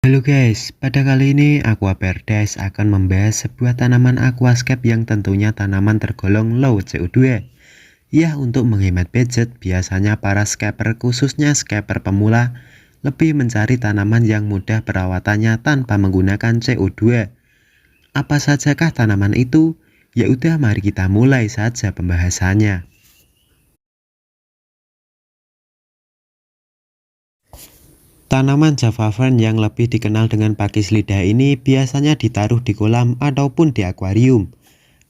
Halo guys, pada kali ini Aqua Paradise akan membahas sebuah tanaman aquascape yang tentunya tanaman tergolong low CO2. Ya, untuk menghemat budget, biasanya para scaper khususnya scaper pemula lebih mencari tanaman yang mudah perawatannya tanpa menggunakan CO2. Apa sajakah tanaman itu? Ya udah, mari kita mulai saja pembahasannya. Tanaman Java Fern yang lebih dikenal dengan pakis lidah ini biasanya ditaruh di kolam ataupun di akuarium.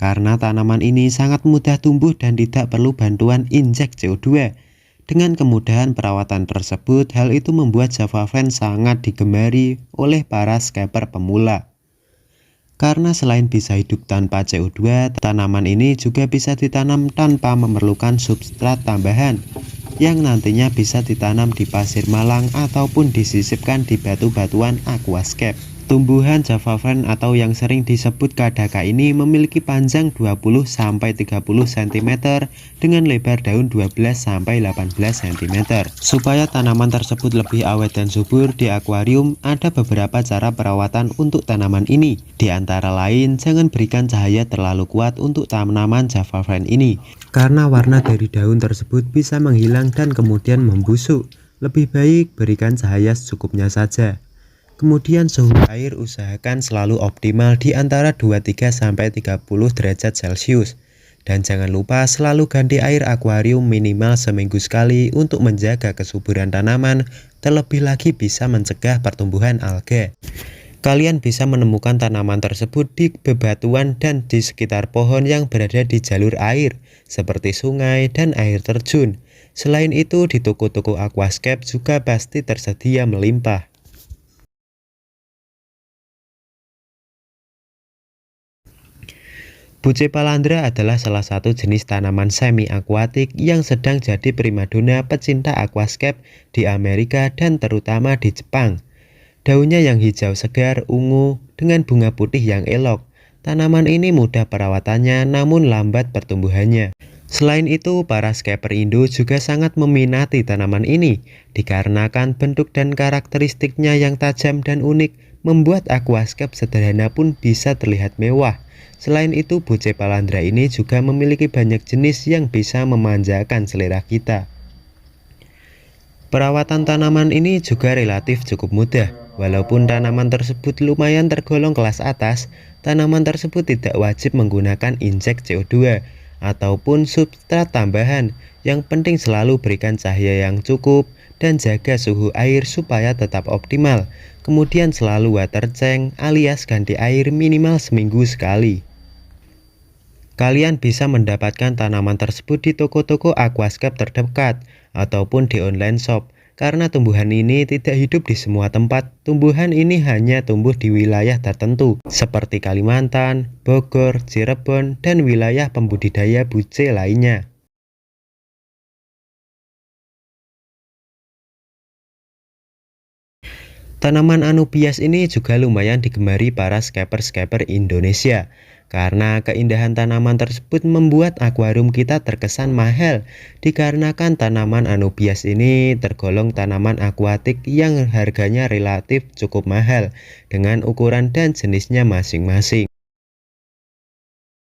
Karena tanaman ini sangat mudah tumbuh dan tidak perlu bantuan injek CO2. Dengan kemudahan perawatan tersebut, hal itu membuat Java Fern sangat digemari oleh para scaper pemula. Karena selain bisa hidup tanpa CO2, tanaman ini juga bisa ditanam tanpa memerlukan substrat tambahan, yang nantinya bisa ditanam di pasir malang ataupun disisipkan di batu-batuan aquascape. Tumbuhan Java Fern atau yang sering disebut kadaka ini memiliki panjang 20-30 cm dengan lebar daun 12-18 cm. Supaya tanaman tersebut lebih awet dan subur di akuarium, ada beberapa cara perawatan untuk tanaman ini. Di antara lain, jangan berikan cahaya terlalu kuat untuk tanaman Java Fern ini, karena warna dari daun tersebut bisa menghilang dan kemudian membusuk. Lebih baik berikan cahaya secukupnya saja. Kemudian suhu air usahakan selalu optimal di antara 23-30 derajat Celcius. Dan jangan lupa selalu ganti air akuarium minimal seminggu sekali untuk menjaga kesuburan tanaman, terlebih lagi bisa mencegah pertumbuhan alga. Kalian bisa menemukan tanaman tersebut di bebatuan dan di sekitar pohon yang berada di jalur air, seperti sungai dan air terjun. Selain itu, di toko-toko aquascape juga pasti tersedia melimpah. Bucephalandra adalah salah satu jenis tanaman semi akuatik yang sedang jadi primadona pecinta aquascape di Amerika dan terutama di Jepang. Daunnya yang hijau segar ungu dengan bunga putih yang elok. Tanaman ini mudah perawatannya namun lambat pertumbuhannya. Selain itu, para scaper Indo juga sangat meminati tanaman ini dikarenakan bentuk dan karakteristiknya yang tajam dan unik membuat aquascape sederhana pun bisa terlihat mewah. Selain itu, Bucephalandra ini juga memiliki banyak jenis yang bisa memanjakan selera kita. Perawatan tanaman ini juga relatif cukup mudah. Walaupun tanaman tersebut lumayan tergolong kelas atas, tanaman tersebut tidak wajib menggunakan injek CO2 ataupun substrat tambahan. Yang penting selalu berikan cahaya yang cukup dan jaga suhu air supaya tetap optimal. Kemudian selalu water change alias ganti air minimal seminggu sekali. Kalian bisa mendapatkan tanaman tersebut di toko-toko aquascape terdekat ataupun di online shop. Karena tumbuhan ini tidak hidup di semua tempat, tumbuhan ini hanya tumbuh di wilayah tertentu seperti Kalimantan, Bogor, Cirebon, dan wilayah pembudidaya buce lainnya. Tanaman anubias ini juga lumayan digemari para scaper-scaper Indonesia. Karena keindahan tanaman tersebut membuat akuarium kita terkesan mahal. Dikarenakan tanaman anubias ini tergolong tanaman akuatik yang harganya relatif cukup mahal dengan ukuran dan jenisnya masing-masing.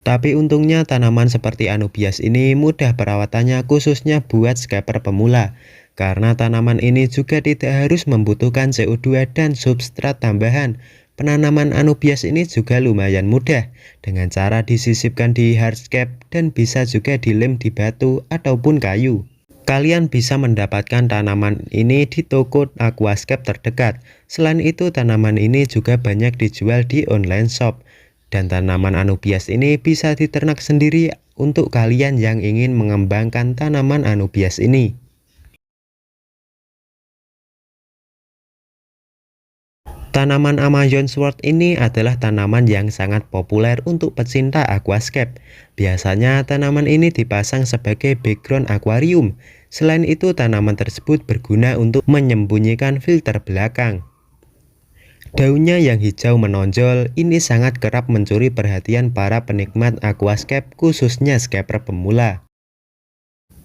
Tapi untungnya tanaman seperti anubias ini mudah perawatannya khususnya buat scaper pemula. Karena tanaman ini juga tidak harus membutuhkan CO2 dan substrat tambahan. Penanaman anubias ini juga lumayan mudah dengan cara disisipkan di hardscape dan bisa juga dilem di batu ataupun kayu. Kalian bisa mendapatkan tanaman ini di toko aquascape terdekat. Selain itu, tanaman ini juga banyak dijual di online shop. Dan tanaman anubias ini bisa diternak sendiri untuk kalian yang ingin mengembangkan tanaman anubias ini. Tanaman Amazon Sword ini adalah tanaman yang sangat populer untuk pecinta aquascape. Biasanya tanaman ini dipasang sebagai background akuarium. Selain itu, tanaman tersebut berguna untuk menyembunyikan filter belakang. Daunnya yang hijau menonjol ini sangat kerap mencuri perhatian para penikmat aquascape khususnya scaper pemula.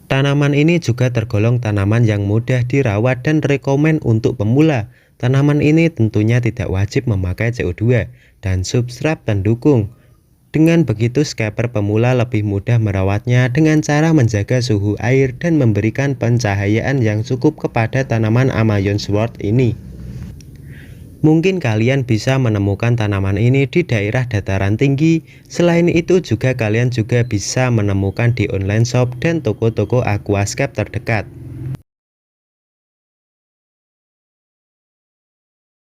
Tanaman ini juga tergolong tanaman yang mudah dirawat dan rekomen untuk pemula. Tanaman ini tentunya tidak wajib memakai CO2 dan substrat pendukung. Dengan begitu, scaper pemula lebih mudah merawatnya dengan cara menjaga suhu air dan memberikan pencahayaan yang cukup kepada tanaman Amazon Sword ini. Mungkin kalian bisa menemukan tanaman ini di daerah dataran tinggi. Selain itu juga kalian juga bisa menemukan di online shop dan toko-toko aquascape terdekat.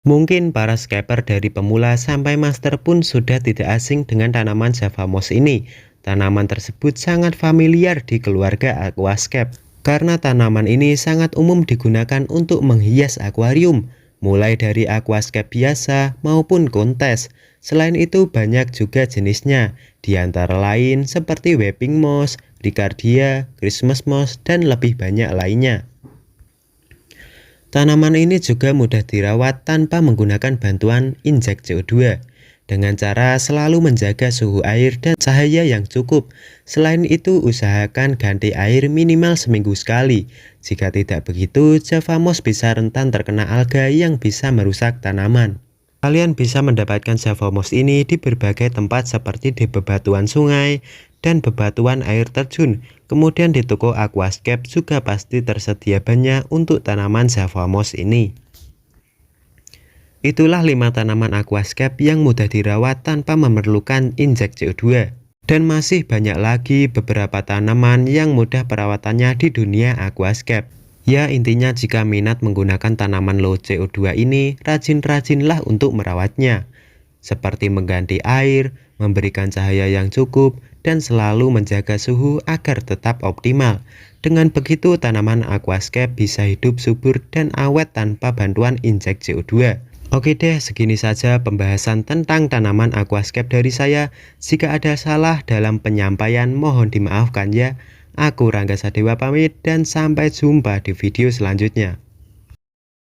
Mungkin para scaper dari pemula sampai master pun sudah tidak asing dengan tanaman Java Moss ini. Tanaman tersebut sangat familiar di keluarga aquascape karena tanaman ini sangat umum digunakan untuk menghias akuarium, mulai dari aquascape biasa maupun kontes. Selain itu banyak juga jenisnya, di antara lain seperti weeping moss, ricardia, Christmas moss, dan lebih banyak lainnya. Tanaman ini juga mudah dirawat tanpa menggunakan bantuan injek CO2, dengan cara selalu menjaga suhu air dan cahaya yang cukup. Selain itu, usahakan ganti air minimal seminggu sekali. Jika tidak begitu, Java Moss bisa rentan terkena alga yang bisa merusak tanaman. Kalian bisa mendapatkan Java Moss ini di berbagai tempat seperti di bebatuan sungai dan bebatuan air terjun. Kemudian di toko aquascape juga pasti tersedia banyak untuk tanaman Java Moss ini. Itulah 5 tanaman aquascape yang mudah dirawat tanpa memerlukan injek CO2. Dan masih banyak lagi beberapa tanaman yang mudah perawatannya di dunia aquascape. Ya, intinya jika minat menggunakan tanaman low CO2 ini, rajin-rajinlah untuk merawatnya. Seperti mengganti air, memberikan cahaya yang cukup, dan selalu menjaga suhu agar tetap optimal. Dengan begitu, tanaman aquascape bisa hidup subur dan awet tanpa bantuan injek CO2. Oke deh, segini saja pembahasan tentang tanaman aquascape dari saya. Jika ada salah dalam penyampaian, mohon dimaafkan ya. Aku Rangga Sadewa pamit dan sampai jumpa di video selanjutnya.